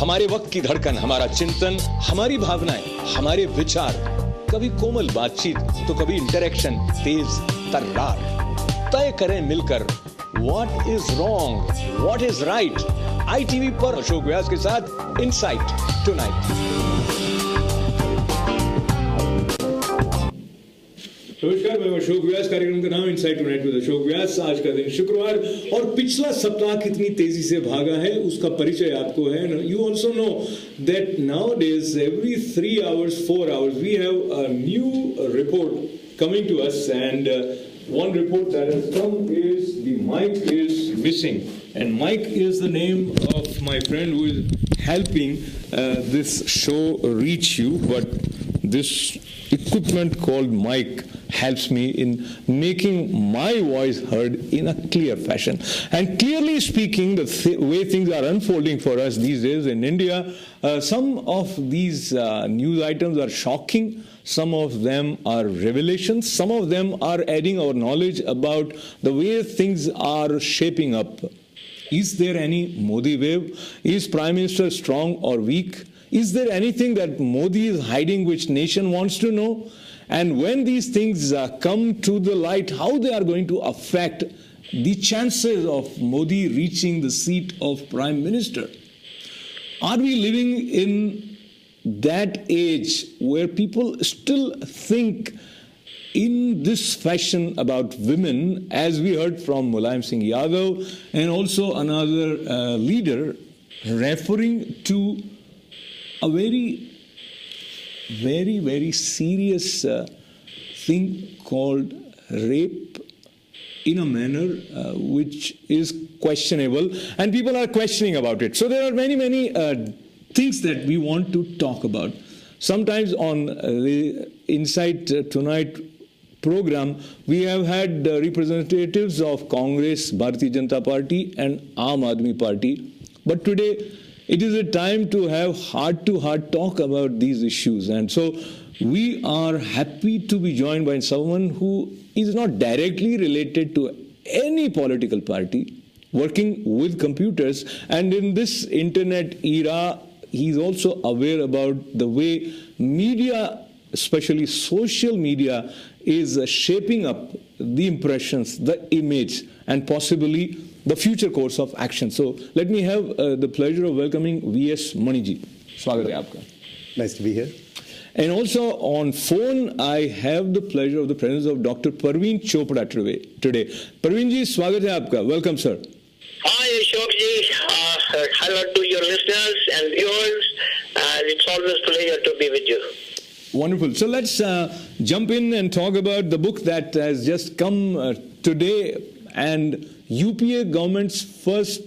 हमारे वक्त की धड़कन, हमारा चिंतन, हमारी भावनाएं, हमारे विचार, कभी कोमल बातचीत तो कभी इंटरेक्शन तेज तर्रार। तय करें मिलकर what is wrong, what is right. ITV पर अशोक व्यास के साथ इनसाइट टुनाइट। नमस्कार, मैं अशोक व्यास। कार्यक्रम का नाम इनसाइट टुनाइट विद अशोक व्यास। आज का दिन शुक्रवार और पिछला सप्ताह कितनी तेजी से भागा है उसका परिचय आपको है। You also know that now days every 3 hours 4 hours we have a new report coming to us, and one report that has come is the mic is missing, and Mike is the name of my friend who is helping this show reach you, but this equipment called mic helps me in making my voice heard in a clear fashion. And clearly speaking, the way things are unfolding for us these days in India, some of these news items are shocking, some of them are revelations, some of them are adding our knowledge about the way things are shaping up. Is there any Modi wave? Is Prime Minister strong or weak? Is there anything that Modi is hiding which nation wants to know? And when these things come to the light, how they are going to affect the chances of Modi reaching the seat of Prime Minister? Are we living in that age where people still think in this fashion about women, as we heard from Mulayam Singh Yadav and also another leader referring to a very serious thing called rape in a manner which is questionable, and people are questioning about it. So there are many things that we want to talk about. Sometimes on the Insight Tonight program, we have had representatives of Congress, Bharatiya Janata Party and Aam Aadmi Party, but today it is a time to have heart-to-heart talk about these issues. And so we are happy to be joined by someone who is not directly related to any political party, working with computers. And in this internet era, he's also aware about the way media, especially social media, is shaping up the impressions, the image, and possibly the future course of action. So let me have the pleasure of welcoming V.S. Mani ji. Swagat hai aapka. Nice to be here. And also on phone, I have the pleasure of the presence of Dr. Parveen Chopra today. Parveen ji, swagat hai aapka. Welcome, sir. Hi, Ashok ji. Hello to your listeners and viewers. It's always a pleasure to be with you. Wonderful. So let's jump in and talk about the book that has just come today, and UPA government's first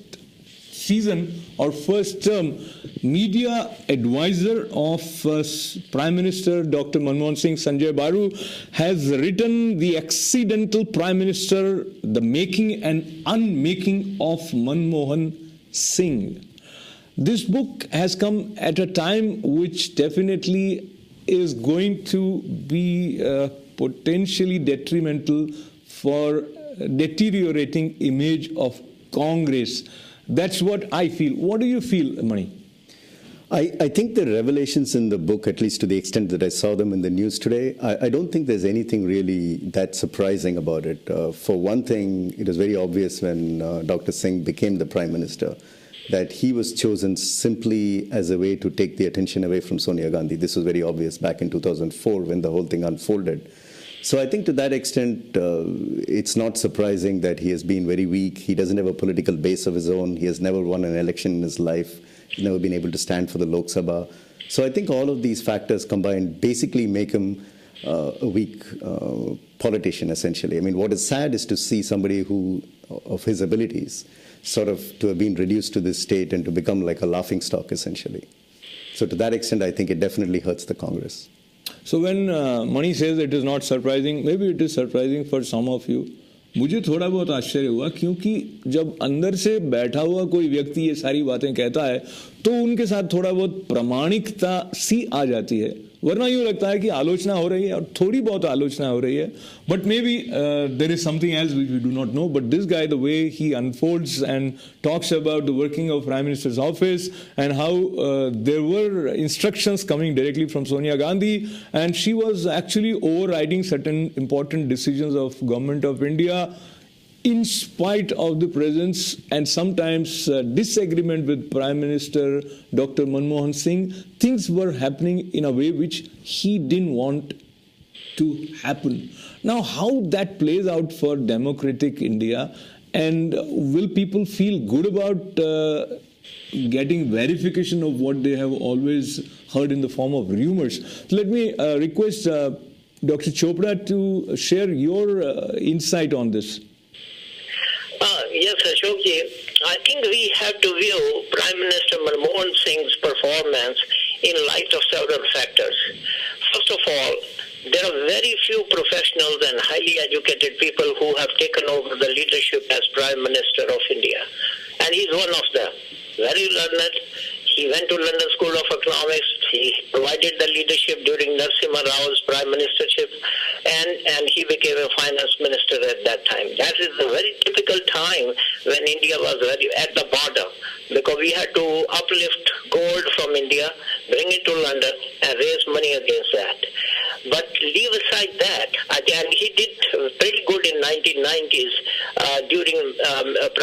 season or first term media advisor of Prime Minister Dr. Manmohan Singh, Sanjay Baru, has written The Accidental Prime Minister, The Making and Unmaking of Manmohan Singh. This book has come at a time which definitely is going to be potentially detrimental for deteriorating image of Congress. That's what I feel. What do you feel, Mani? I think the revelations in the book, at least to the extent that I saw them in the news today, I don't think there's anything really that surprising about it. For one thing, it was very obvious when Dr. Singh became the Prime Minister that he was chosen simply as a way to take the attention away from Sonia Gandhi. This was very obvious back in 2004 when the whole thing unfolded. So I think to that extent, it's not surprising that he has been very weak. He doesn't have a political base of his own. He has never won an election in his life. He's never been able to stand for the Lok Sabha. So I think all of these factors combined basically make him a weak politician, essentially. I mean, what is sad is to see somebody who, of his abilities, sort of to have been reduced to this state and to become like a laughingstock, essentially. So to that extent, I think it definitely hurts the Congress. So when Mani says it is not surprising, maybe it is surprising for some of you. मुझे थोड़ा बहुत आश्चर्य हुआ, क्योंकि जब अंदर से बैठा हुआ कोई व्यक्ति ये सारी बातें कहता है तो उनके साथ थोड़ा बहुत प्रामाणिकता सी आ जाती है, वरना यूँ लगता है कि आलोचना हो रही है और थोड़ी बहुत आलोचना हो रही है, but maybe there is something else which we do not know. But this guy, the way he unfolds and talks about the working of prime minister's office and how there were instructions coming directly from Sonia Gandhi and she was actually overriding certain important decisions of government of India in spite of the presence and sometimes disagreement with Prime Minister Dr. Manmohan Singh. Things were happening in a way which he didn't want to happen. Now, how that plays out for democratic India, and will people feel good about getting verification of what they have always heard in the form of rumors? So let me request Dr. Chopra to share your insight on this. Yes, Ashokji. I think we have to view Prime Minister Manmohan Singh's performance in light of several factors. First of all, there are very few professionals and highly educated people who have taken over the leadership as Prime Minister of India. And he's one of them. Very learned. He went to London School of Economics. He provided the leadership during Narasimha Rao's prime ministership, and he became a finance minister at that time. That is a very typical time when India was very at the bottom, because we had to uplift gold from India, bring it to London, and raise money against that. But leave aside that, and he did pretty good in 1990s during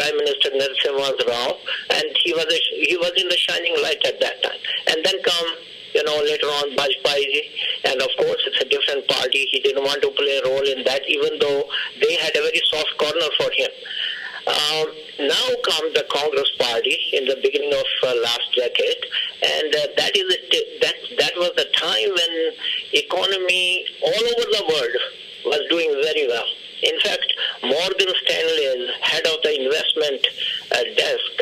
Prime Minister Narasimha Rao, and he was in the shining light at that time. And then come, later on Vajpayee, and of course it's a different party. He didn't want to play a role in that, even though they had a very soft corner for him. Now comes the Congress party in the beginning of last decade, and that was the time when economy all over the world was doing very well. In fact, Morgan Stanley's head of the investment desk,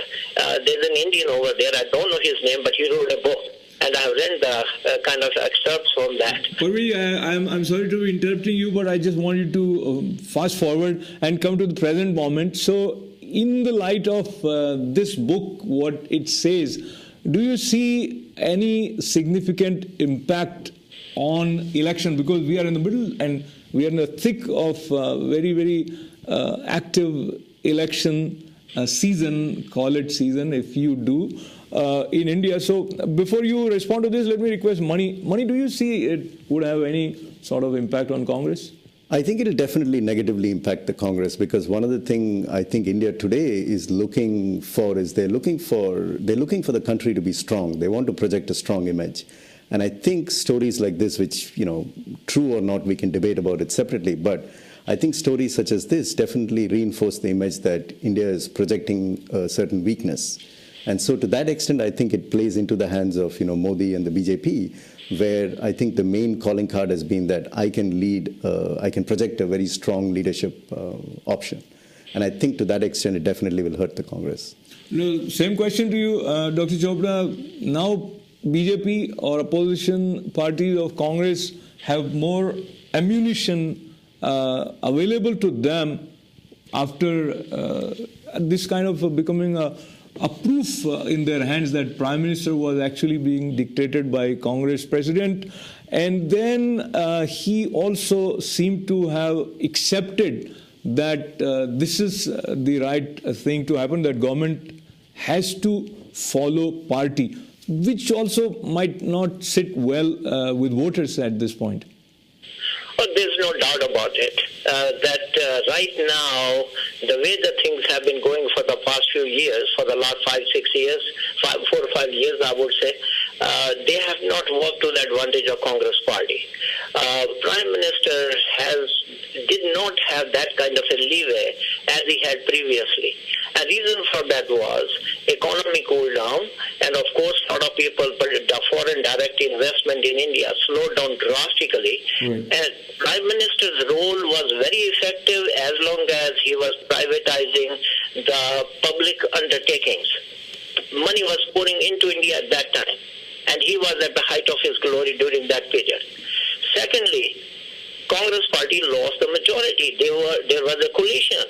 there's an Indian over there, I don't know his name, but he wrote a book. And I've read the kind of excerpts from that. Purvi, I'm sorry to be interrupting you, but I just want you to fast forward and come to the present moment. So, in the light of this book, what it says, do you see any significant impact on election? Because we are in the middle and we are in the thick of very, very active election season, call it season if you do. In India. So before you respond to this, let me request Mani. Mani, do you see it would have any sort of impact on Congress? I think it will definitely negatively impact the Congress, because one of the things I think India today is looking for is they're looking for the country to be strong. They want to project a strong image. And I think stories like this, which, true or not, we can debate about it separately, but I think stories such as this definitely reinforce the image that India is projecting a certain weakness. And so to that extent, I think it plays into the hands of, Modi and the BJP, where I think the main calling card has been that I can lead, I can project a very strong leadership option. And I think to that extent, it definitely will hurt the Congress. No, same question to you, Dr. Chopra. Now, BJP or opposition parties of Congress have more ammunition available to them after this kind of becoming a proof in their hands that Prime Minister was actually being dictated by Congress President. And then he also seemed to have accepted that this is the right thing to happen, that government has to follow party, which also might not sit well with voters at this point. Oh, there's no doubt about it. That right now, the way the things have been going for the past few years, for the last 5-6 years, 4 or 5 years, I would say, they have not worked to the advantage of Congress Party. Prime Minister did not have that kind of a leeway as he had previously. A reason for that was economy cooled down, and of course, a lot of people, the foreign direct investment in India slowed down drastically. And Prime Minister's role was very effective as long as he was privatizing the public undertakings. Money was pouring into India at that time, and he was at the height of his glory during that period. Secondly, Congress Party lost the majority. There was a coalition.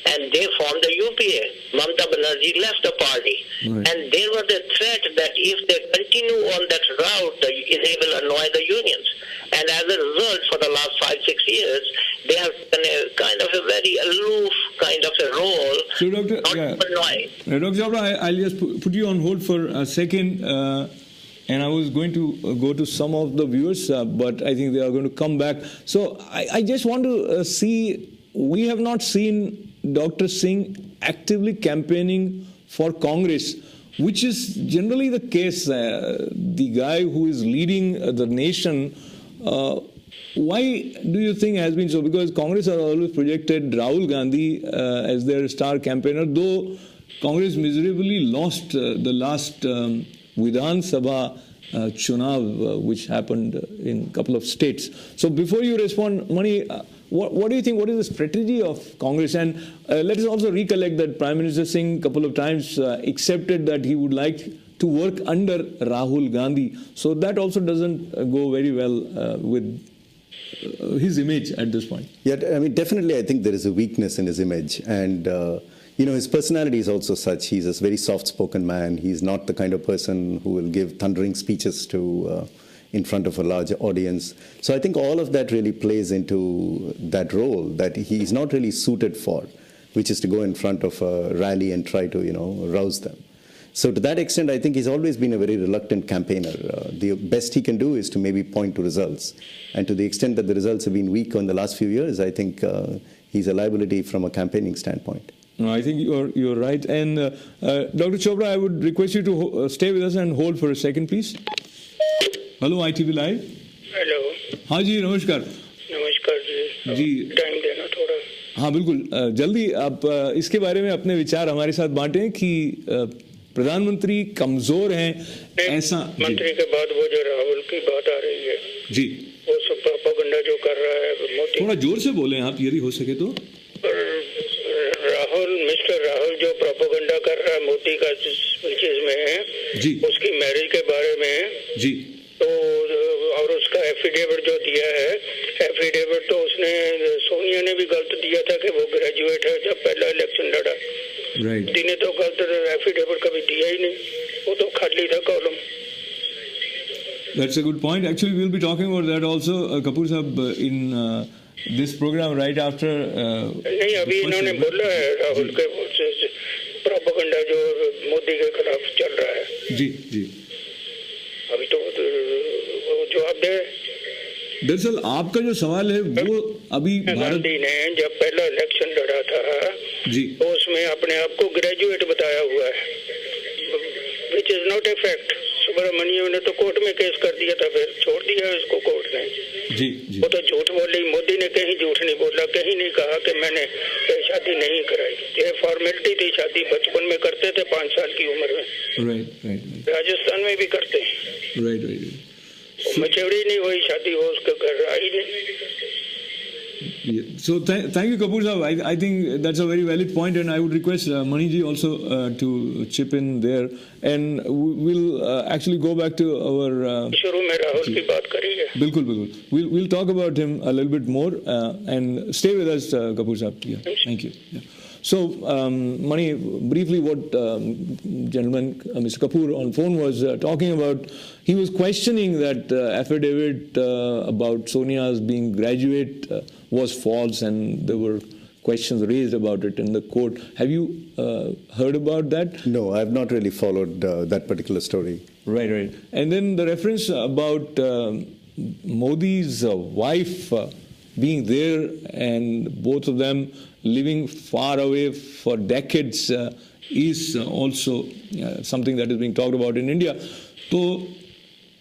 and they formed the UPA. Mamata Banerjee left the party. Right. And there was a threat that if they continue on that route, they will annoy the unions. And as a result, for the last 5-6 years, they have done a kind of a very aloof kind of a role, So, Doctor, not yeah. to annoy. Dr. Chopra, I'll just put you on hold for a second. And I was going to go to some of the viewers, but I think they are going to come back. So I just want to see, we have not seen Dr. Singh actively campaigning for Congress, which is generally the case. The guy who is leading the nation, why do you think has been so? Because Congress has always projected Rahul Gandhi as their star campaigner, though Congress miserably lost the last Vidhan Sabha Chunav, which happened in a couple of states. So before you respond, Mani, what do you think? What is the strategy of Congress? And let us also recollect that Prime Minister Singh a couple of times accepted that he would like to work under Rahul Gandhi. So that also doesn't go very well with his image at this point. Yeah, I mean, definitely I think there is a weakness in his image. And, you know, his personality is also such. He's a very soft-spoken man. He's not the kind of person who will give thundering speeches to in front of a large audience. So I think all of that really plays into that role that he's not really suited for, which is to go in front of a rally and try to, you know, rouse them. So to that extent, I think he's always been a very reluctant campaigner. The best he can do is to maybe point to results. And to the extent that the results have been weak in the last few years, I think he's a liability from a campaigning standpoint. No, I think you're right. And Dr. Chopra, I would request you to stay with us and hold for a second, please. Hello, ITV Live. Hello हाँ जी, नमस्कार नमस्कार जी जी। Time देना थोड़ा हाँ बिल्कुल, जल्दी आप इसके बारे में अपने विचार हमारे साथ बांटें कि प्रधानमंत्री कमजोर हैं ऐसा मंत्री के बाद वो जो राहुल की बात आ रही है जी, वो सब प्रोपेगेंडा जो कर रहा है मोदी थोड़ा जोर से बोलें आप, यदि हो सके तो। मिस्टर राहुल जो प्रोपेगेंडा कर रहा है मोदी का स्पीचेस में जी उसकी मैरिज के बारे में जी, तो और उसका एफिडेविट जो दिया है, एफिडेविट तो उसने सोनिया ने भी गलत दिया था कि वो ग्रेजुएट है जब पहला इलेक्शन लड़ा। राइट, मोदी ने तो गलत एफिडेविट कभी दिया ही नहीं, वो तो खाली था column. That's a good point. Actually, we'll be talking about that also, Kapoor Sahab, in this program right after. नहीं, अभी इन्होंने बोला है राहुल के प्रोपेगेंडा जो मोदी के खिलाफ चल रहा है। जी जी, अभी तो वो जवाब दे। दरअसल आपका जो सवाल है वो अभी भारत गांधी ने जब पहला इलेक्शन लड़ा था जी तो उसमें अपने आप को ग्रेजुएट बताया हुआ है, which is not a fact. Subramanian ने तो कोर्ट में केस कर दिया था, फिर छोड़ दिया इसको कोर्ट ने। जी जी, वो तो झूठ बोली, मोदी ने कहीं झूठ नहीं बोला, कहीं नहीं कहा कि मैंने शादी नहीं कराई। ये फॉर्मेलिटी थी, शादी बचपन में करते थे 5 साल की उम्र में, राइट राइट राजस्थान में भी करते हैं। राइट राइट, मचौड़ी नहीं हुई शादी, वो उसके घर आई नहीं। So thank you, Kapoor Sahab. I think that's a very valid point, and I would request Mani ji also to chip in there, and we'll actually go back to our. शुरू में राहुल की बात करी है। बिल्कुल बिल्कुल, we'll talk about him a little bit more, and stay with us, Kapoor Sahab. Yeah, thank you. Yeah. So, Mani, briefly what gentleman, Mr. Kapoor on phone was talking about, he was questioning that affidavit about Sonia's being graduate was false, and there were questions raised about it in the court. Have you heard about that? No, I have not really followed that particular story. Right, right. And then the reference about Modi's wife being there and both of them living far away for decades is also something that is being talked about in India. तो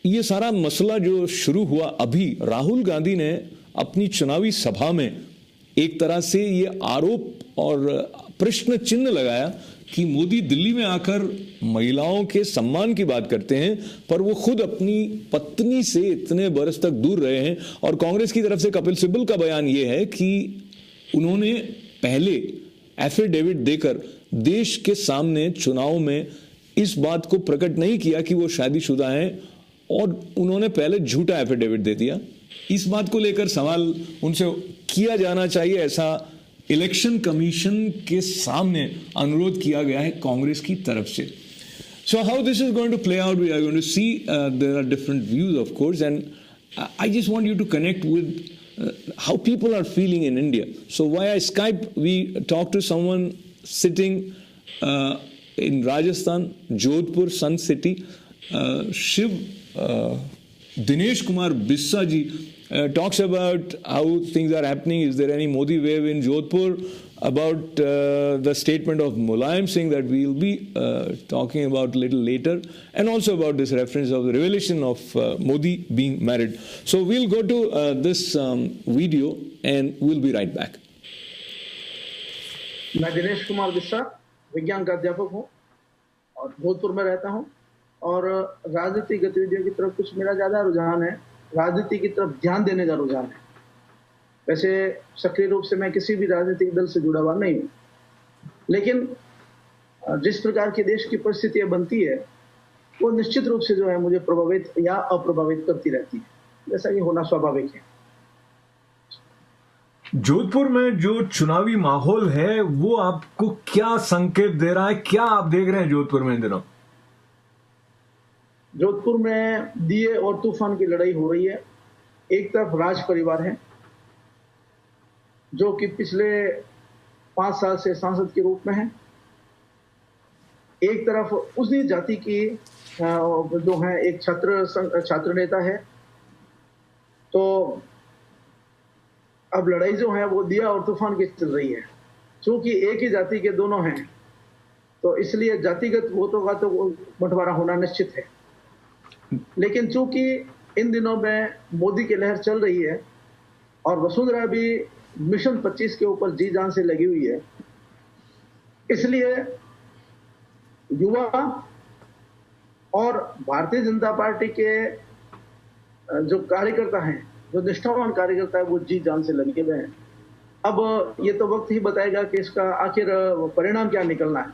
ये सारा मसला जो शुरू हुआ अभी, राहुल गांधी ने अपनी चुनावी सभा में एक तरह से ये आरोप और प्रश्न चिन्ह लगाया कि मोदी दिल्ली में आकर महिलाओं के सम्मान की बात करते हैं, पर वो खुद अपनी पत्नी से इतने बरस तक दूर रहे हैं। और कांग्रेस की तरफ से कपिल सिब्बल का बयान ये है कि उन्होंने पहले एफिडेविट देकर देश के सामने चुनाव में इस बात को प्रकट नहीं किया कि वो शादीशुदा हैं, और उन्होंने पहले झूठा एफिडेविट दे दिया। इस बात को लेकर सवाल उनसे किया जाना चाहिए, ऐसा इलेक्शन कमीशन के सामने अनुरोध किया गया है कांग्रेस की तरफ से. So how this is going to play out, we are going to see. There are different views, of course, and I just want you to connect with how people are feeling in India. So via Skype, we talked to someone sitting in Rajasthan, Jodhpur, Sun City. Dinesh Kumar Bissa ji talks about how things are happening. Is there any Modi wave in Jodhpur? About the statement of Mulayam Singh that we will be talking about a little later, and also about this reference of the revelation of Modi being married. So we'll go to this video and we'll be right back. मैं दिनेश कुमार बिस्सा विज्ञान का अध्यापक हूँ और जोधपुर में रहता हूँ, और राजनीतिक गतिविधियों की तरफ कुछ मेरा ज़्यादा रुझान है, राजनीति की तरफ ध्यान देने का रुझान है. वैसे सक्रिय रूप से मैं किसी भी राजनीतिक दल से जुड़ा हुआ नहीं हूँ, लेकिन जिस प्रकार की देश की परिस्थितियाँ बनती है वो निश्चित रूप से जो है मुझे प्रभावित या अप्रभावित करती रहती है, जैसा कि होना स्वाभाविक है. जोधपुर में जो चुनावी माहौल है वो आपको क्या संकेत दे रहा है, क्या आप देख रहे हैं जोधपुर में इन दिनों? जोधपुर में दिए और तूफान की लड़ाई हो रही है. एक तरफ राज परिवार है जो कि पिछले 5 साल से सांसद के रूप में है. एक तरफ उसी जाति की जो है एक छात्र नेता है. तो अब लड़ाई जो है वो दिया और तूफान की चल रही है. क्योंकि एक ही जाति के दोनों हैं तो इसलिए जातिगत वोटों का तो बंटवारा होना निश्चित है. लेकिन चूंकि इन दिनों में मोदी की लहर चल रही है और वसुंधरा भी मिशन 25 के ऊपर जी जान से लगी हुई है, इसलिए युवा और भारतीय जनता पार्टी के जो कार्यकर्ता हैं, जो निष्ठावान कार्यकर्ता है, वो जी जान से लगे हुए हैं. अब ये तो वक्त ही बताएगा कि इसका आखिर परिणाम क्या निकलना है,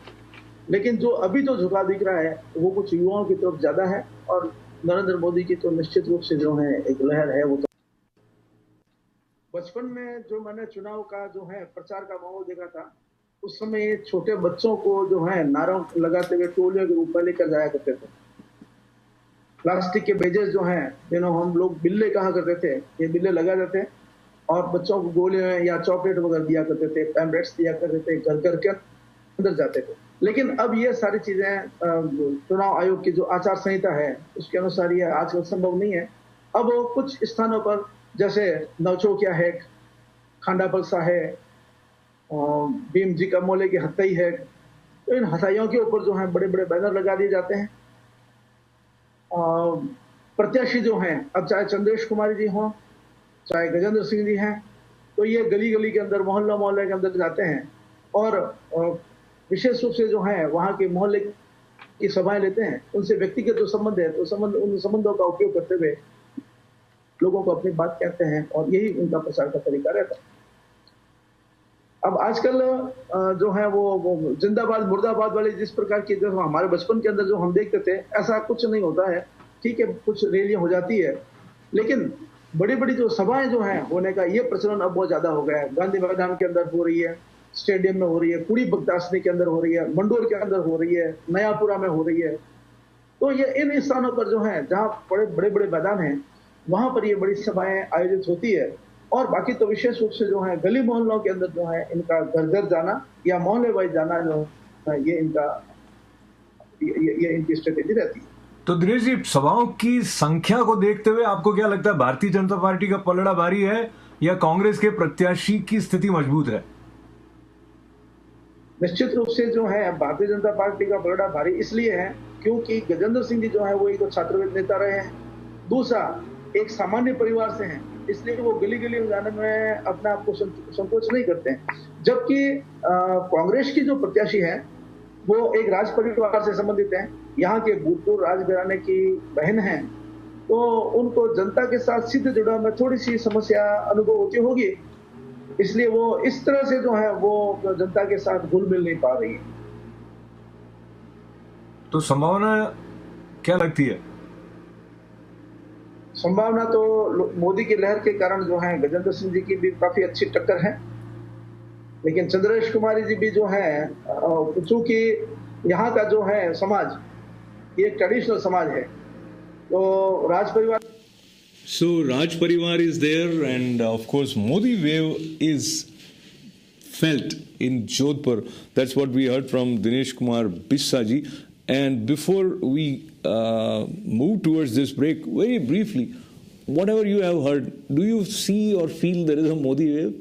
लेकिन जो अभी जो झुकाव दिख रहा है वो कुछ युवाओं की तरफ ज्यादा है. और नरेंद्र मोदी की तो निश्चित रूप से जो है एक लहर है. वो तो बचपन में जो मैंने चुनाव का जो है प्रचार का माहौल देखा था, उस समय छोटे बच्चों को जो है नारों लगाते हुए टोलियों के रूप में लेकर जाया करते थे. प्लास्टिक के बेजेस जो हैं, जिन्हों हम लोग बिल्ले कहा करते थे, ये बिल्ले लगा देते और बच्चों को गोलियां या चॉकलेट वगैरह दिया करते थे, पैम्पलेट्स दिया करते थे, घर घर के अंदर जाते थे. लेकिन अब ये सारी चीजें चुनाव आयोग की जो आचार संहिता है उसके अनुसार ये आजकल संभव नहीं है. अब कुछ स्थानों पर जैसे नवचौकिया है, खांडा पलसा है, भीम जी का मोले की हत्याई है, तो इन हत्याइयों के ऊपर जो है बड़े बड़े बैनर लगा दिए जाते हैं. प्रत्याशी जो हैं, अब चाहे चंद्रेश कुमारी जी हों, चाहे गजेंद्र सिंह जी हैं, तो ये गली गली के अंदर, मोहल्ला मोहल्ले के अंदर जाते हैं और विशेष रूप से जो है वहाँ के मोहल्ले की सभाएं लेते हैं. उनसे व्यक्तिगत जो संबंध है तो उन संबंधों का उपयोग करते हुए लोगों को अपनी बात कहते हैं और यही उनका प्रचार का तरीका रहता है. अब आजकल जो है वो जिंदाबाद मुर्दाबाद वाली जिस प्रकार की जो हमारे बचपन के अंदर जो हम देखते थे, ऐसा कुछ नहीं होता है. ठीक है, कुछ रैलियां हो जाती है, लेकिन बड़ी बड़ी जो सभाएं जो हैं होने का ये प्रचलन अब बहुत ज्यादा हो गया है. गांधी मैदान के अंदर हो रही है, स्टेडियम में हो रही है, कुड़ी बगदासनी के अंदर हो रही है, मंडोर के अंदर हो रही है, नयापुरा में हो रही है. तो ये इन स्थानों पर जो है जहाँ बड़े बड़े मैदान हैं वहां पर ये बड़ी सभाएं आयोजित होती है. और बाकी तो विशेष रूप से जो है गली मोहल्लों के अंदर जो है इनका घर घर जाना या मोहल्ले वाइज जाना जो है ये इनकी स्ट्रेटेजी रहती है. तो दिनेश जी, सभाओं की संख्या को देखते हुए आपको क्या लगता है, भारतीय जनता पार्टी का पलड़ा भारी है या कांग्रेस के प्रत्याशी की स्थिति मजबूत है? निश्चित रूप से जो है भारतीय जनता पार्टी का पलड़ा भारी इसलिए है क्योंकि गजेंद्र सिंह जी जो है वो एक तो छात्रवृत्ति नेता रहे हैं, दूसरा एक सामान्य परिवार से हैं, इसलिए वो गली गली में जाने में अपने आप को संकोच नहीं करते हैं. जबकि कांग्रेस की जो प्रत्याशी है वो एक राज परिवार से संबंधित हैं, यहाँ के भूतपूर्व राजघराने की बहन हैं, तो उनको जनता के साथ सीधे जुड़ाव में थोड़ी सी समस्या अनुभव होती होगी, इसलिए वो इस तरह से जो है वो जनता के साथ घुल मिल नहीं पा रही है. तो संभावना क्या लगती है? संभावना तो मोदी की लहर के कारण जो है गजेंद्र सिंह जी की भी काफी अच्छी टक्कर है लेकिन चंद्रेश कुमारी जी भी जो है, चूंकि यहाँ का जो है समाज ये ट्रेडिशनल समाज है, तो राज परिवार. So Raj Parivar is there, and of course Modi wave is felt in Jodhpur. That's what we heard from Dinesh Kumar Bissa ji. And before we move towards this break, very briefly, whatever you have heard, do you see or feel there is a Modi wave?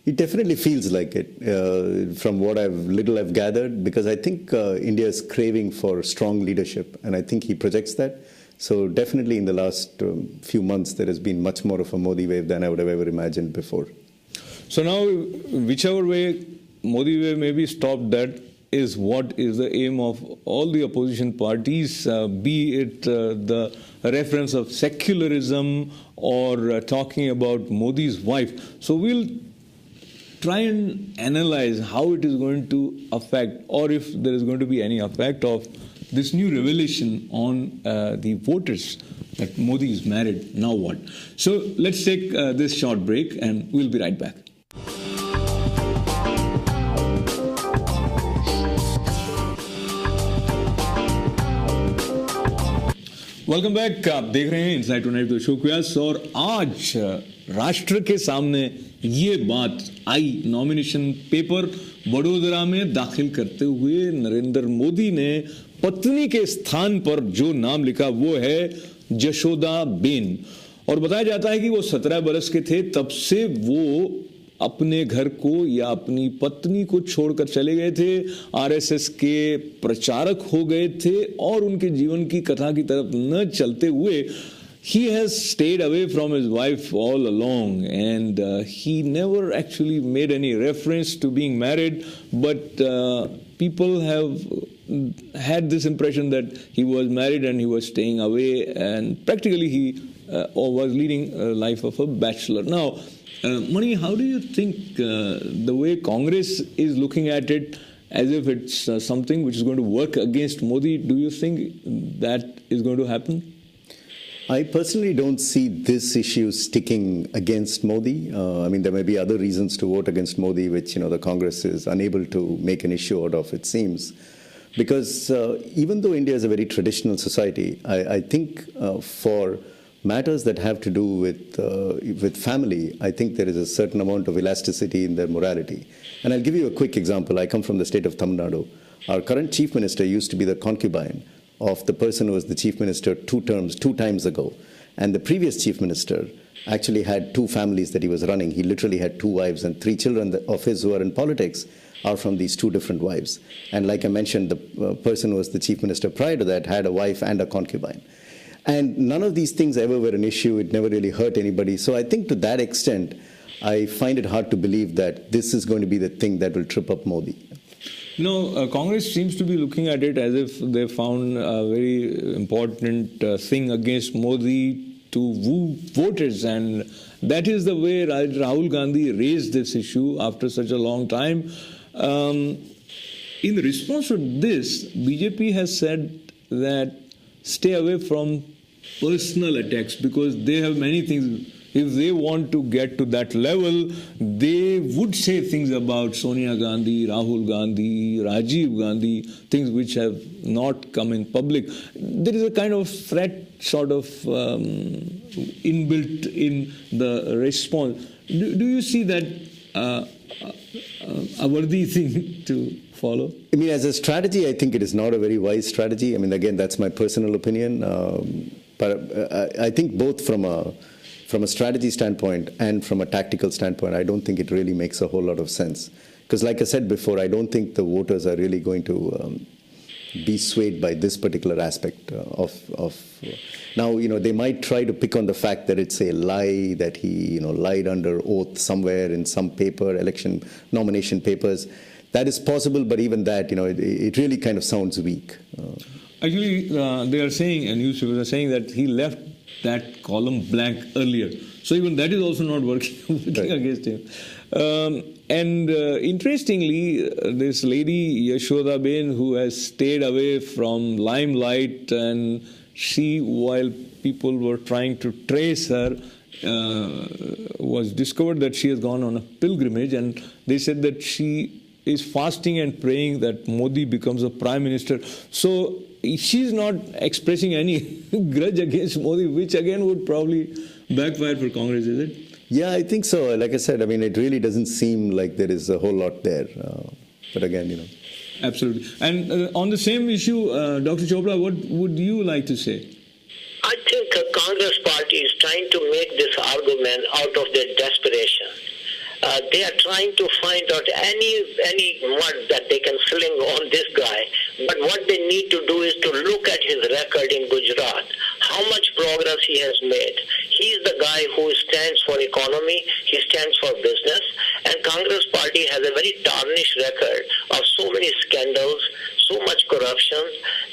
It definitely feels like it, from what I've gathered, because I think India is craving for strong leadership, and I think he projects that. So definitely in the last few months, there has been much more of a Modi wave than I would have ever imagined before. So now, whichever way Modi wave may be stopped, that is what is the aim of all the opposition parties, be it the reference of secularism or talking about Modi's wife. So we'll try and analyze how it is going to affect, or if there is going to be any effect of this new revelation on the voters that Modi is married. Now what? So let's take this short break and we'll be right back. Welcome back. आप देख रहे हैं insight tonight with Ashok Vyas, और आज राष्ट्र के सामने ये बात आई. नॉमिनेशन पेपर वडोदरा में दाखिल करते हुए नरेंद्र मोदी ने पत्नी के स्थान पर जो नाम लिखा वो है जशोदा बेन, और बताया जाता है कि वो 17 बरस के थे तब से वो अपने घर को या अपनी पत्नी को छोड़कर चले गए थे, आरएसएस के प्रचारक हो गए थे, और उनके जीवन की कथा की तरफ न चलते हुए he has stayed away from his wife all along, and he never actually made any reference to being married, but people have had this impression that he was married and he was staying away, and practically he was leading a life of a bachelor. Now, Mani, how do you think the way Congress is looking at it as if it's something which is going to work against Modi, do you think that is going to happen? I personally don't see this issue sticking against Modi. I mean, there may be other reasons to vote against Modi, which, the Congress is unable to make an issue out of, it seems. Because even though India is a very traditional society, I think for matters that have to do with family, I think there is a certain amount of elasticity in their morality. And I'll give you a quick example. I come from the state of Tamil Nadu. Our current chief minister used to be the concubine of the person who was the chief minister two times ago. And the previous chief minister actually had two families that he was running. He literally had two wives, and 3 children of his who are in politics are from these 2 different wives. And like I mentioned, the person who was the chief minister prior to that had a wife and a concubine. And none of these things ever were an issue. It never really hurt anybody. So I think to that extent, I find it hard to believe that this is going to be the thing that will trip up Modi. No, Congress seems to be looking at it as if they found a very important thing against Modi to woo voters, and that is the way Rahul Gandhi raised this issue after such a long time. In response to this, BJP has said that stay away from personal attacks because they have many things. If they want to get to that level, they would say things about Sonia Gandhi, Rahul Gandhi, Rajiv Gandhi, things which have not come in public. There is a kind of threat sort of inbuilt in the response. Do you see that a worthy thing to follow? I mean, as a strategy, I think it is not a very wise strategy. I mean, again, that's my personal opinion. But I think both from a strategy standpoint and from a tactical standpoint, I don't think it really makes a whole lot of sense. Because like I said before, I don't think the voters are really going to be swayed by this particular aspect of now, they might try to pick on the fact that it's a lie, that he, lied under oath somewhere in some paper, election nomination papers. That is possible, but even that, it really kind of sounds weak. Actually, they are saying, and newspapers are saying that he left that column blank earlier. So even that is also not working against him. And interestingly, this lady, Yashoda Ben, who has stayed away from limelight, and she, while people were trying to trace her, was discovered that she has gone on a pilgrimage, and they said that she is fasting and praying that Modi becomes a prime minister. So she's not expressing any grudge against Modi, which again would probably backfire for Congress, is it? Yeah, I think so. Like I said, I mean, it really doesn't seem like there is a whole lot there. But again, you know. Absolutely. And on the same issue, Dr. Chopra, what would you like to say? I think the Congress party is trying to make this argument out of their desperation. They are trying to find out any mud that they can sling on this guy. But what they need to do is to look at his record in Gujarat, how much progress he has made. He is the guy who stands for economy, he stands for business, and Congress party has a very tarnished record of so many scandals, so much corruption.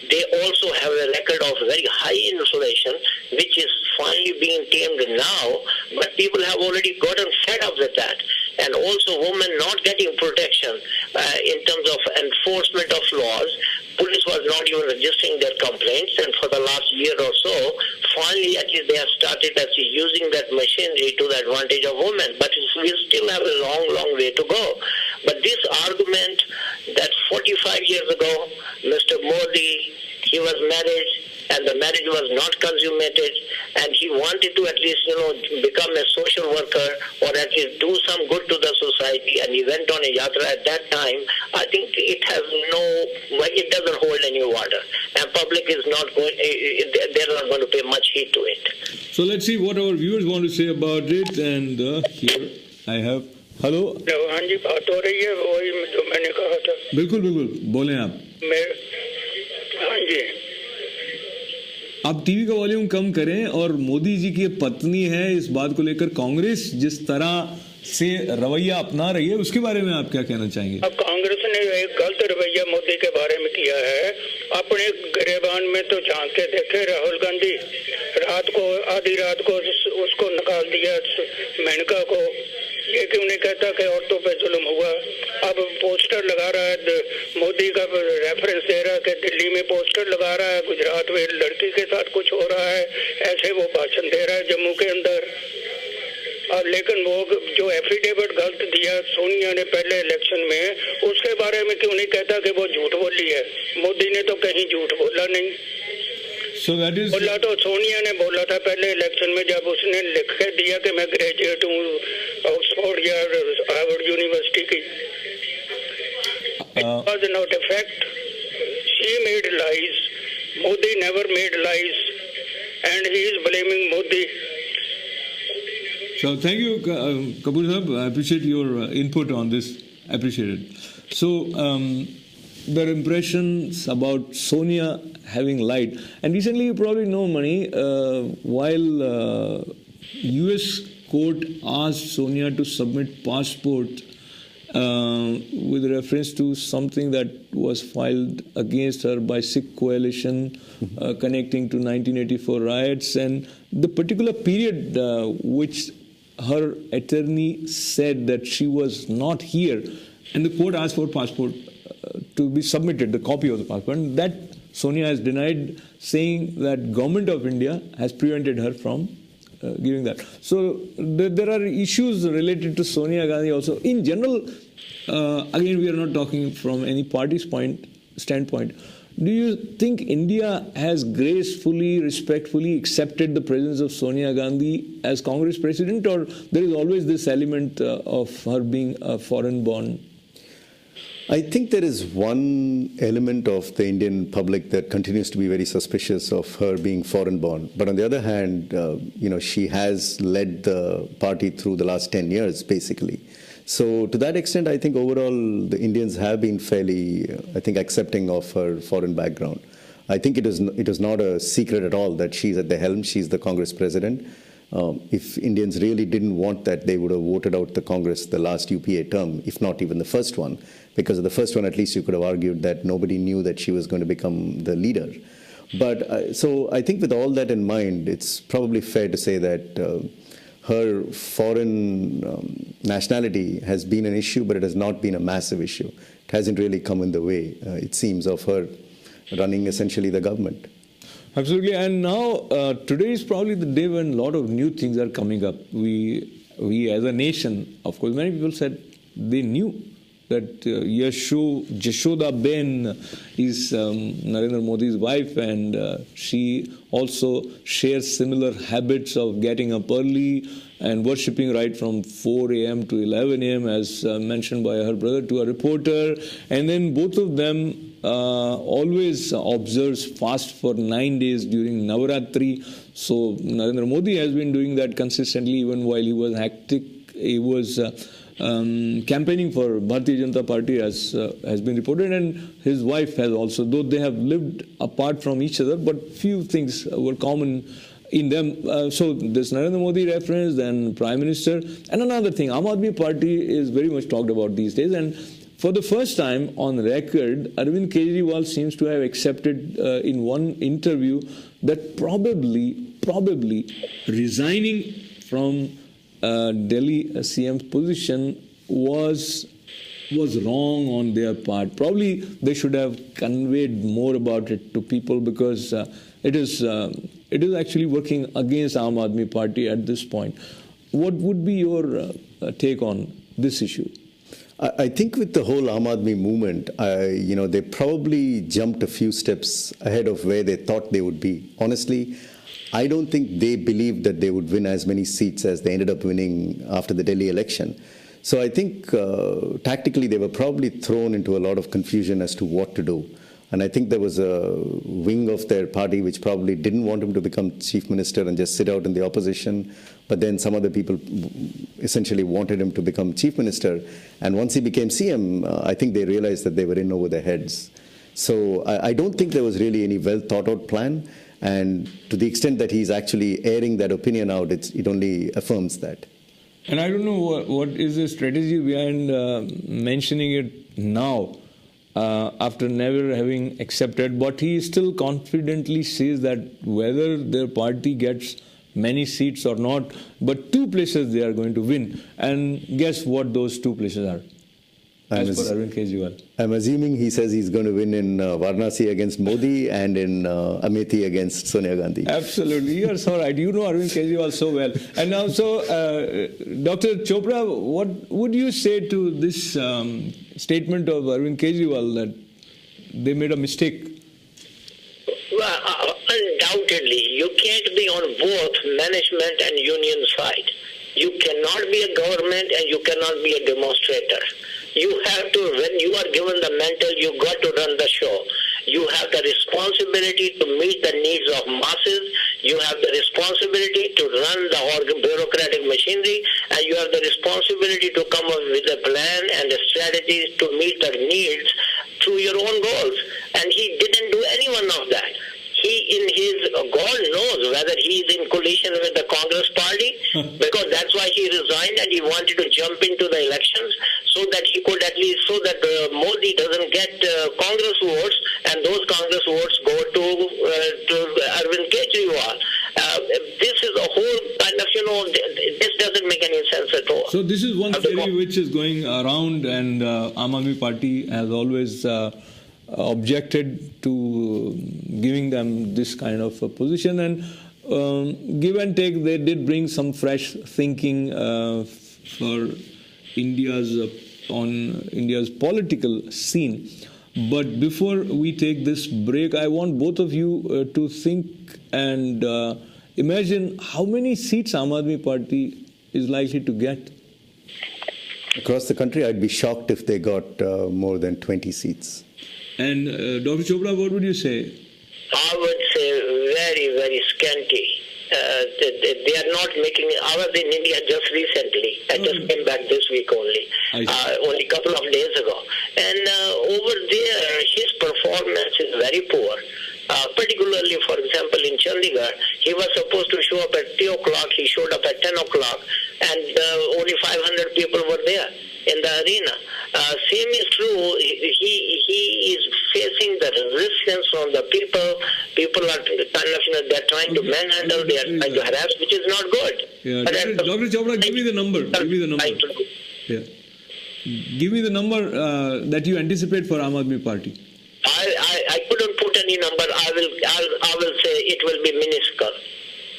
They also have a record of very high inflation, which is finally being tamed now, but people have already gotten fed up with that. And also women not getting protection in terms of enforcement of laws. Police was not even registering their complaints, and for the last year or so, finally at least they have started actually using that machinery to the advantage of women. But we still have a long, long way to go. But this argument that 45 years ago, Mr. Modi, he was married, and the marriage was not consummated, and he wanted to at least, become a social worker or at least do some good to the society, and he went on a yatra at that time. I think it doesn't hold any water, and public is not going, they're not going to pay much heed to it. So let's see what our viewers want to say about it, and here I have, hello. हाँ जी, बात हो रही है वही जो मैंने कहा था. बिल्कुल बिल्कुल बोलें आप. हाँ जी. आप टीवी का वॉल्यूम कम करें. और मोदी जी की पत्नी है, इस बात को लेकर कांग्रेस जिस तरह से रवैया अपना रही है उसके बारे में आप क्या कहना चाहेंगे? अब कांग्रेस ने एक गलत रवैया मोदी के बारे में किया है. अपने गिरेबान में तो झांक के देखे राहुल गांधी, रात को आधी रात को उसको निकाल दिया मेनका को. ये क्यों नहीं कहता कि औरतों पे जुल्म हुआ? अब पोस्टर लगा रहा है, मोदी का रेफरेंस दे रहा है कि दिल्ली में पोस्टर लगा रहा है, गुजरात में लड़की के साथ कुछ हो रहा है, ऐसे वो भाषण दे रहा है जम्मू के अंदर. और लेकिन वो जो एफिडेविट गलत दिया सोनिया ने पहले इलेक्शन में, उसके बारे में क्यों नहीं कहता कि वो झूठ बोली है? मोदी ने तो कहीं झूठ बोला नहीं. बोला तो सोनिया ने बोला था पहले इलेक्शन में, जब उसने लिख के दिया कि मैं ग्रेजुएट हूँ ऑक्सफोर्ड या हार्वर्ड यूनिवर्सिटी की. It was not a fact. She made lies. Modi never made lies, and he is blaming Modi. So thank you, Kapoor Sahab. I appreciate your input on this. I appreciate it. So the impressions about Sonia having lied, and recently you probably know, Mani, while U.S. court asked Sonia to submit passport with reference to something that was filed against her by Sikh coalition connecting to 1984 riots, and the particular period which her attorney said that she was not here, and the court asked for passport to be submitted, the copy of the passport, and that Sonia has denied, saying that government of India has prevented her from giving that. So there are issues related to Sonia Gandhi also. In general, again, we are not talking from any party's standpoint. Do you think India has gracefully, respectfully accepted the presence of Sonia Gandhi as Congress president, or there is always this element of her being a foreign-born? I think there is one element of the Indian public that continues to be very suspicious of her being foreign-born. But on the other hand, she has led the party through the last 10 years, basically. So to that extent, I think overall the Indians have been fairly, accepting of her foreign background. I think it is not a secret at all that she's at the helm. She's the Congress president. If Indians really didn't want that, they would have voted out the Congress the last UPA term, if not even the first one. Because of the first one, at least you could have argued that nobody knew that she was going to become the leader. But so I think with all that in mind, it's probably fair to say that her foreign nationality has been an issue, but it has not been a massive issue. It hasn't really come in the way, it seems, of her running essentially the government. Absolutely. And now, today is probably the day when a lot of new things are coming up. We as a nation, of course, many people said they knew that Jashoda Ben is Narendra Modi's wife, and she also shares similar habits of getting up early and worshipping right from 4 a.m. to 11 a.m. as mentioned by her brother to a reporter. And then both of them always observes fast for 9 days during Navaratri. So Narendra Modi has been doing that consistently even while he was hectic. He was campaigning for Bharatiya Janata Party, as has been reported, and his wife has also, though they have lived apart from each other, but few things were common in them. So this Narendra Modi reference, then Prime Minister, and another thing, Aam Aadmi Party is very much talked about these days, and for the first time on record, Arvind Kejriwal seems to have accepted in one interview that probably resigning from Delhi CM's position was wrong on their part. Probably they should have conveyed more about it to people, because it is actually working against Aam Aadmi Party at this point. What would be your take on this issue? I think with the whole Aam Aadmi movement, they probably jumped a few steps ahead of where they thought they would be. Honestly, I don't think they believed that they would win as many seats as they ended up winning after the Delhi election. So I think tactically they were probably thrown into a lot of confusion as to what to do. And I think there was a wing of their party which probably didn't want him to become chief minister and just sit out in the opposition. But then some other people essentially wanted him to become chief minister. And once he became CM, I think they realized that they were in over their heads. So I don't think there was really any well thought out plan. And to the extent that he's actually airing that opinion out, it only affirms that. And I don't know what is the strategy behind mentioning it now, after never having accepted. But he still confidently says that whether their party gets many seats or not, but 2 places they are going to win. And guess what those 2 places are? As per Arvind Kejriwal. I'm assuming he says he's going to win in Varanasi against Modi and in Amethi against Sonia Gandhi. Absolutely. You are so right. You know Arvind Kejriwal so well. And now, so, Dr. Chopra, what would you say to this statement of Arvind Kejriwal that they made a mistake? Well, undoubtedly, you can't be on both management and union side. You cannot be a government and you cannot be a demonstrator. You have to, when you are given the mantle, you got to run the show. You have the responsibility to meet the needs of masses. You have the responsibility to run the bureaucratic machinery, and you have the responsibility to come up with a plan and a strategy to meet the needs through your own goals. And he didn't do any one of that. God knows whether he is in coalition with the Congress party, because that's why he resigned and he wanted to jump into the elections so that he could at least, so that Modi doesn't get Congress votes, and those Congress votes go to Arvind Kejriwal. This is a whole kind of, this doesn't make any sense at all. So this is one theory which is going around, and Aam Aadmi Party has always objected to giving them this kind of a position, and give and take, they did bring some fresh thinking for India's political scene. But before we take this break, I want both of you to think and imagine how many seats Aam Aadmi Party is likely to get. Across the country, I'd be shocked if they got more than 20 seats. And Dr. Chopra, what would you say? I would say very, very scanty. They are not making. I was in India just recently. I just came back this week only a couple of days ago. And over there, his performance is very poor. Particularly, for example, in Chandigarh, he was supposed to show up at 3 o'clock. He showed up at 10 o'clock, and only 500 people were there in the arena. Same is true. He is facing the resistance from the people. People are kind of, they're trying to manhandle, they are trying to harass, which is not good. Yeah, Dr. Chopra, give me the number. Yeah. Give me the number that you anticipate for Aam Aadmi Party. I couldn't put an any number, I will say it will be minuscule.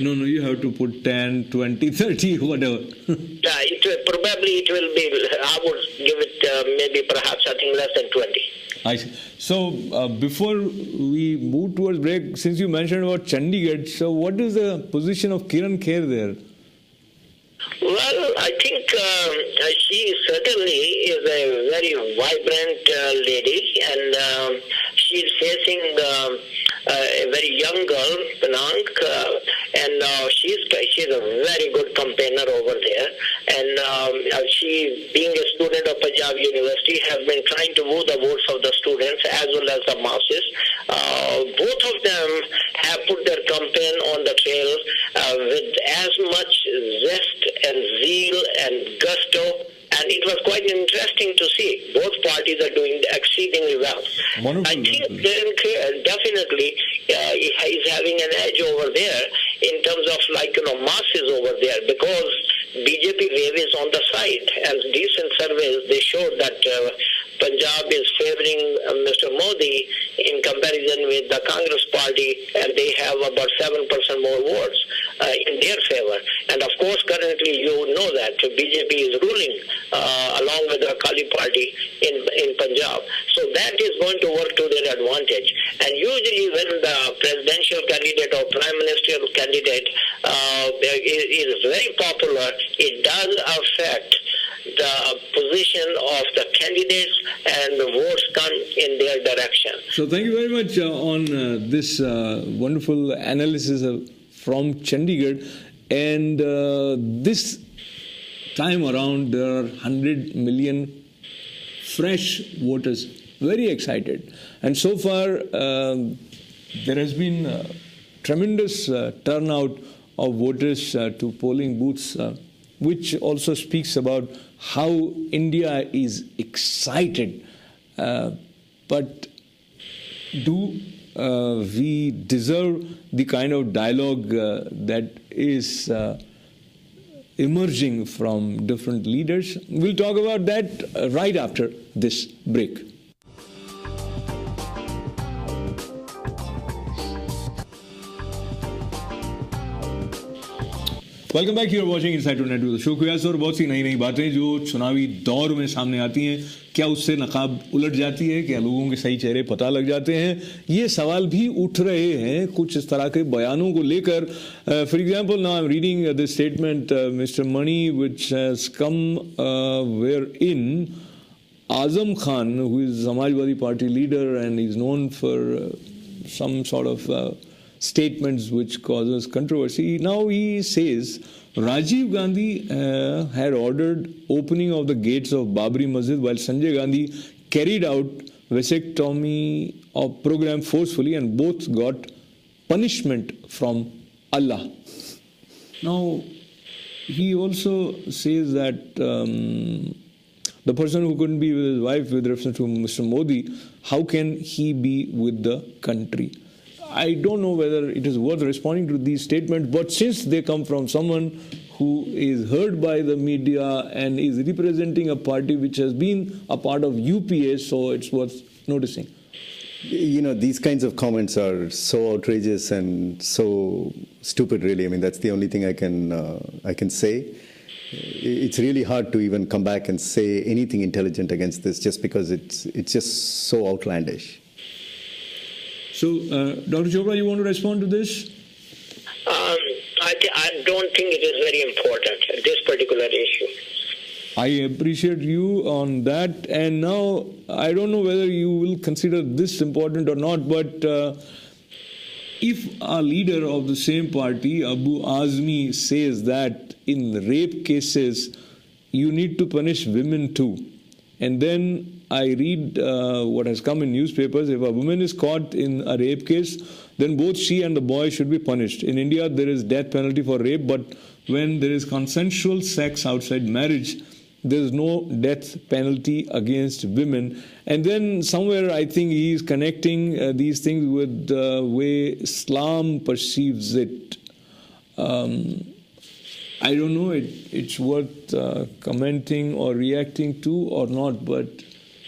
No, you have to put 10, 20, 30, whatever. Yeah, probably it will be, I would give it maybe perhaps I think less than 20. I see. So, before we move towards break, since you mentioned about Chandigarh, so what is the position of Kiran Kher there? Well, I think she certainly is a very vibrant lady, and she's facing a very young girl, Penang, and she's a very good campaigner over there. And she, being a student of Punjab University, has been trying to woo the votes of the students as well as the masses. Both of them have put their campaign on the trail with as much zest and zeal and gusto, and it was quite interesting to see. Both parties are doing exceedingly well. Wonderful. I think definitely is having an edge over there in terms of masses over there, because BJP wave is on the side, and recent surveys they showed that Punjab is favoring Mr. Modi in comparison with the Congress party, and they have about 7% more votes in their favor. And of course, currently you know that BJP is ruling along with the Akali party in Punjab. So that is going to work to their advantage. And usually when the presidential candidate or prime ministerial candidate is very popular, it does affect the position of the candidates, and the votes come in their direction. So thank you very much on this wonderful analysis from Chandigarh. And this time around, there are 100 million fresh voters, very excited. And so far, there has been tremendous turnout of voters to polling booths, which also speaks about how India is excited. But do we deserve the kind of dialogue that is emerging from different leaders? We'll talk about that right after this break. Welcome back, you are watching inside to net with Ashok Vyas. और बहुत सी नई नई बातें जो चुनावी दौर में सामने आती हैं, क्या उससे नकाब उलट जाती है, क्या लोगों के सही चेहरे पता लग जाते हैं, ये सवाल भी उठ रहे हैं कुछ इस तरह के बयानों को लेकर। For example, now I am reading this statement mister Mani which has come where in Azam Khan, who is Samajwadi party leader and is known for some sort of statements which causes controversy. Now he says Rajiv Gandhi had ordered opening of the gates of Babri Masjid while Sanjay Gandhi carried out vasectomy of program forcefully, and both got punishment from Allah. Now he also says that the person who couldn't be with his wife with reference to Mr. Modi, how can he be with the country? I don't know whether it is worth responding to these statements, but since they come from someone who is heard by the media and is representing a party which has been a part of UPA, so it's worth noticing. You know, these kinds of comments are so outrageous and so stupid, really. I mean, that's the only thing I can say. It's really hard to even come back and say anything intelligent against this, just because it's just so outlandish. So, Dr. Chopra, you want to respond to this? I don't think it is very important, this particular issue. I appreciate you on that. And now, I don't know whether you will consider this important or not, but if a leader of the same party, Abu Azmi, says that in rape cases, you need to punish women too, and then I read what has come in newspapers. If a woman is caught in a rape case, then both she and the boy should be punished. In India, there is death penalty for rape, but when there is consensual sex outside marriage, there is no death penalty against women. And then somewhere I think he is connecting these things with the way Islam perceives it. I don't know, it's worth commenting or reacting to or not, but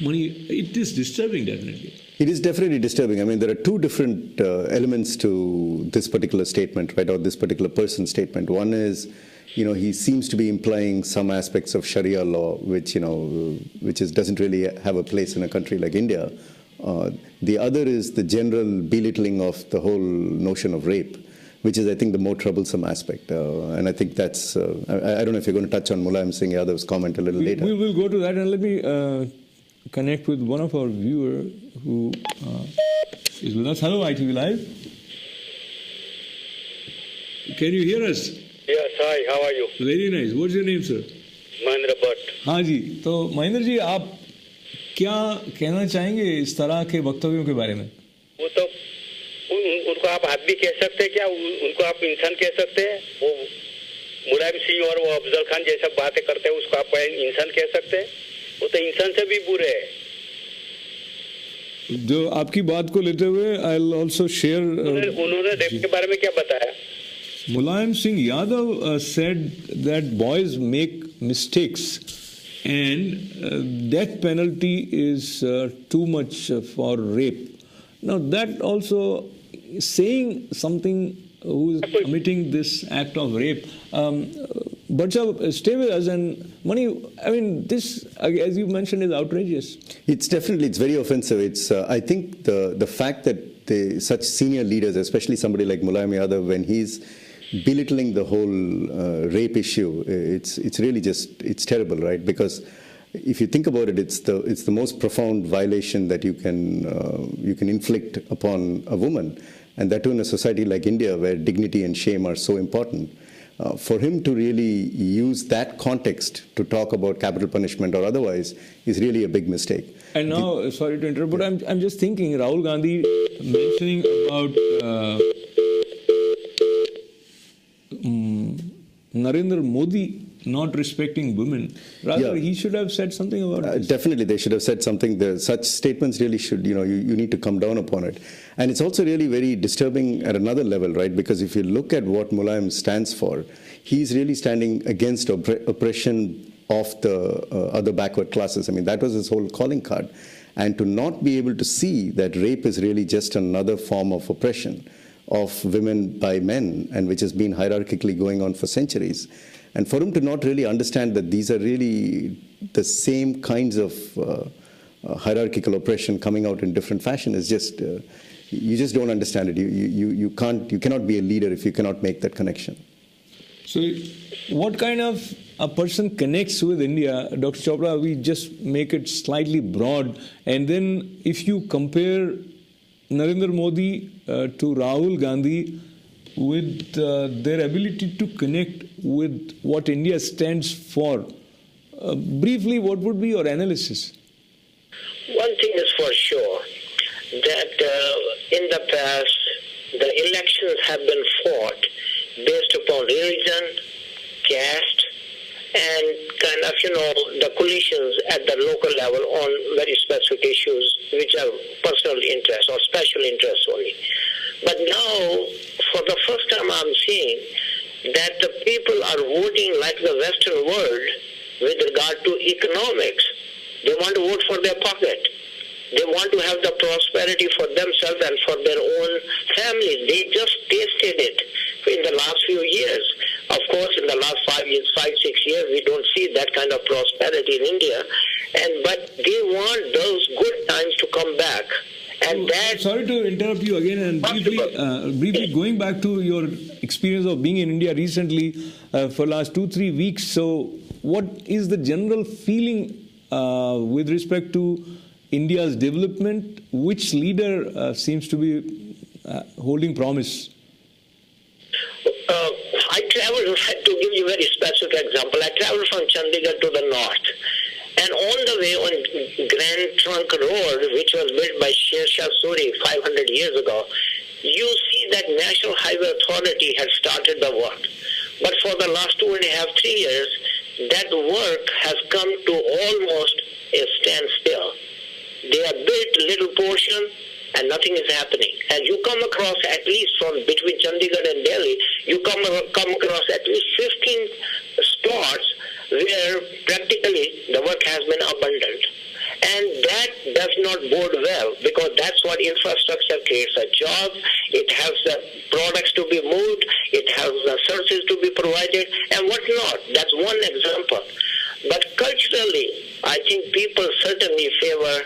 Mani, it is disturbing, definitely. It is definitely disturbing. I mean, there are two different elements to this particular statement, right, or this particular person's statement. One is, he seems to be implying some aspects of Sharia law, which doesn't really have a place in a country like India. The other is the general belittling of the whole notion of rape, which is, I think, the more troublesome aspect. And I think that's, I don't know if you're going to touch on Mulayam Singh Yadav's comment a little later. We will go to that, and let me connect with one of our viewers who is with us. Hello, ITV Live. Can you hear us? Yes, hi, how are you? Very nice. What's your name, sir? Mahendra Bhatt. हाँ जी, तो महेंद्र जी, आप क्या कहना चाहेंगे इस तरह के वक्तव्यों के बारे में? वो तो उनको आप आदमी कह सकते हैं क्या? उनको आप इंसान कह सकते हैं? वो मुलायम सिंह और वो अफजल खान जैसा बातें करते हैं, उसको आप इंसान कह सकते हैं? वो तो इंसान से भी बुरे हैं। जो आपकी बात को लेते हुए आई विल आल्सो शेयर, उन्होंने रेप के बारे में क्या बताया? Mulayam Singh Yadav said that boys make mistakes and death penalty is too much for rape. Now that also saying something who is committing this act of rape. But stay with us, and Mani, I mean, this, as you mentioned, is outrageous. It's very offensive. It's I think the fact that such senior leaders, especially somebody like Mulayam Yadav, when he's belittling the whole rape issue, it's really it's terrible, right? Because if you think about it, it's the most profound violation that you can inflict upon a woman, and that too in a society like India where dignity and shame are so important. For him to really use that context to talk about capital punishment or otherwise is really a big mistake. And now, sorry to interrupt, but I'm just thinking, Rahul Gandhi mentioning about Narendra Modi not respecting women. Rather, he should have said something about this. Definitely, they should have said something. Such statements really should, you need to come down upon it. And it's also really very disturbing at another level, right? Because if you look at what Mulayam stands for, he's really standing against oppression of the other backward classes. I mean, that was his whole calling card. And to not be able to see that rape is really just another form of oppression of women by men, and which has been hierarchically going on for centuries. And for him to not really understand that these are really the same kinds of hierarchical oppression coming out in different fashion is just, you just don't understand it. You cannot be a leader if you cannot make that connection. So what kind of a person connects with India? Dr. Chopra, we just make it slightly broad, and then if you compare Narendra Modi to Rahul Gandhi with their ability to connect with what India stands for, briefly, what would be your analysis? One thing is for sure, that in the past, the elections have been fought based upon religion, caste, and kind of, the coalitions at the local level on very specific issues which are personal interest or special interests only. But now, for the first time, I'm seeing that the people are voting like the Western world with regard to economics. They want to vote for their pocket. They want to have the prosperity for themselves and for their own families. They just tasted it in the last few years. Of course, in the last 5 years, 5-6 years, we don't see that kind of prosperity in India. But they want those good times to come back. And that. Sorry to interrupt you again, and briefly going back to your experience of being in India recently for last 2-3 weeks. So, what is the general feeling with respect to India's development? Which leader seems to be holding promise? I traveled, to give you a very specific example, I traveled from Chandigarh to the north. And on the way on Grand Trunk Road, which was built by Sher Shah Suri 500 years ago, you see that National Highway Authority had started the work. But for the last 2.5-3 years, that work has come to almost a standstill. They have built a little portion and nothing is happening. And you come across, at least from between Chandigarh and Delhi, you come across at least 15 spots where practically the work has been abandoned. And that does not bode well, because that's what infrastructure creates a job. It helps the products to be moved. It helps the services to be provided and whatnot. That's one example. But culturally, I think people certainly favor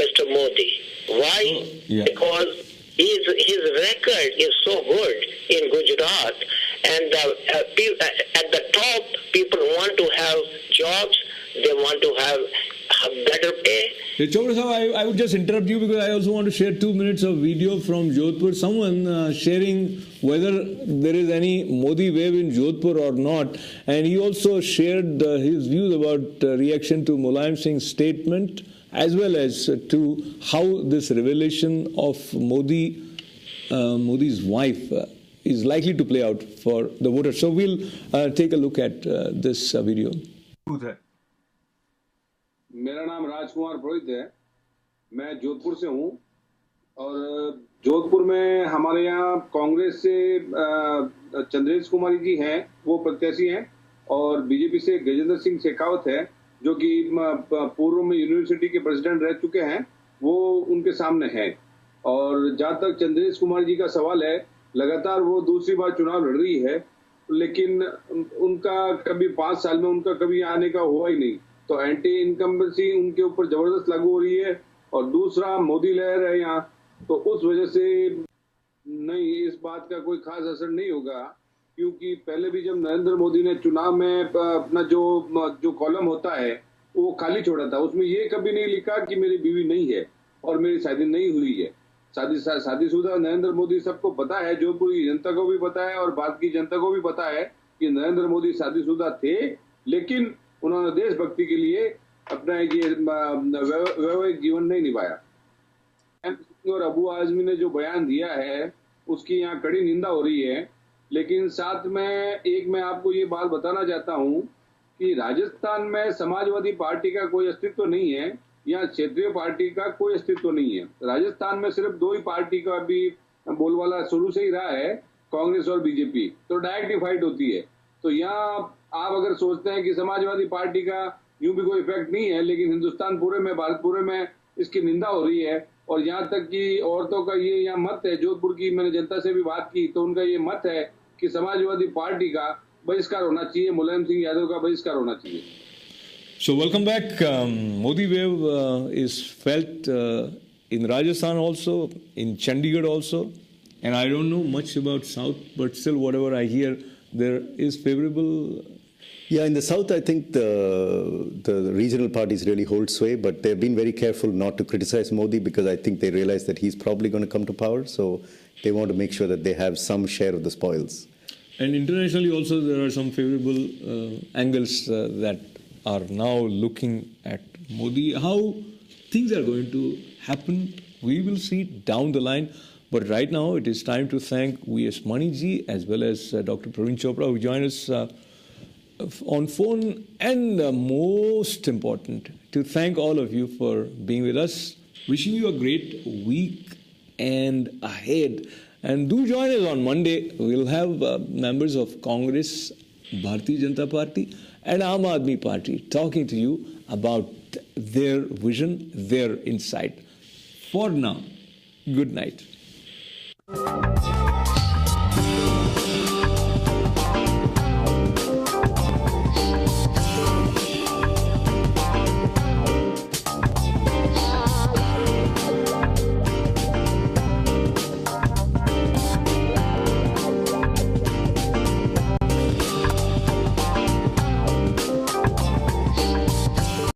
Mr. Modi. Why? Because his record is so good in Gujarat, and at the top, people want to have jobs. They want to have better pay. Chopra Sahab, I would just interrupt you because I also want to share 2 minutes of video from Jodhpur. Someone sharing whether there is any Modi wave in Jodhpur or not. And he also shared his views about reaction to Mulayam Singh's statement, as well as to how this revelation of Modi's wife is likely to play out for the voters. So we'll take a look at this video. मेरा नाम राजकुमार पुरोहित है। मैं जोधपुर से हूँ और जोधपुर में हमारे यहाँ कांग्रेस से चंद्रेश कुमारी जी हैं, वो प्रत्याशी हैं, और बीजेपी से गजेंद्र सिंह शेखावत है, जो कि पूर्व में यूनिवर्सिटी के प्रेसिडेंट रह चुके हैं, वो उनके सामने है। और जहाँ तक चंद्रेश कुमारी जी का सवाल है, लगातार वो दूसरी बार चुनाव लड़ रही है, लेकिन उनका कभी 5 साल में उनका कभी आने का हुआ ही नहीं। तो एंटी इनकम्बेंसी उनके ऊपर जबरदस्त लागू हो रही है, और दूसरा मोदी लहर है यहाँ, तो उस वजह से नहीं, इस बात का कोई खास असर नहीं होगा। क्योंकि पहले भी जब नरेंद्र मोदी ने चुनाव में अपना जो कॉलम होता है वो खाली छोड़ा था, उसमें ये कभी नहीं लिखा कि मेरी बीवी नहीं है और मेरी शादी नहीं हुई है। शादीशुदा नरेंद्र मोदी सबको पता है, जोधपुर की जनता को भी पता है और भारत की जनता को भी पता है कि नरेंद्र मोदी शादीशुदा थे, लेकिन उन्होंने देशभक्ति के लिए अपना ये वैवाहिक जीवन नहीं निभाया। और अबू आजमी ने जो बयान दिया है उसकी यहाँ कड़ी निंदा हो रही है। लेकिन साथ में मैं आपको ये बात बताना चाहता हूँ कि राजस्थान में समाजवादी पार्टी का कोई अस्तित्व नहीं है, यहाँ क्षेत्रीय पार्टी का कोई अस्तित्व नहीं है। राजस्थान में सिर्फ 2 ही पार्टी का भी बोलबाला शुरू से ही रहा है, कांग्रेस और बीजेपी, तो डायरेक्ट फाइट होती है। तो यहाँ आप अगर सोचते हैं कि समाजवादी पार्टी का यूं भी कोई इफेक्ट नहीं है, लेकिन हिंदुस्तान पूरे में, भारत पूरे में इसकी निंदा हो रही है। और यहाँ तक कि औरतों का ये यहाँ मत है, जोधपुर की मैंने जनता से भी बात की तो उनका ये मत है कि समाजवादी पार्टी का बहिष्कार होना चाहिए, मुलायम सिंह यादव का बहिष्कार होना चाहिए। So welcome back. Modi wave is felt in Rajasthan also, in Chandigarh also, and I don't know much about South, but still whatever I hear, there is favorable. Yeah, in the South, I think the regional parties really hold sway, but they've been very careful not to criticize Modi because I think they realize that he's probably going to come to power, so they want to make sure that they have some share of the spoils. And internationally also there are some favorable angles that are now looking at Modi. How things are going to happen, we will see down the line. But right now it is time to thank V.S. Maniji as well as Dr. Praveen Chopra who joined us on phone, and most important, to thank all of you for being with us. Wishing you a great week and ahead. And do join us on Monday. We'll have members of Congress, Bharatiya Janata Party and Aam Aadmi Party talking to you about their vision, their insight. For now, good night.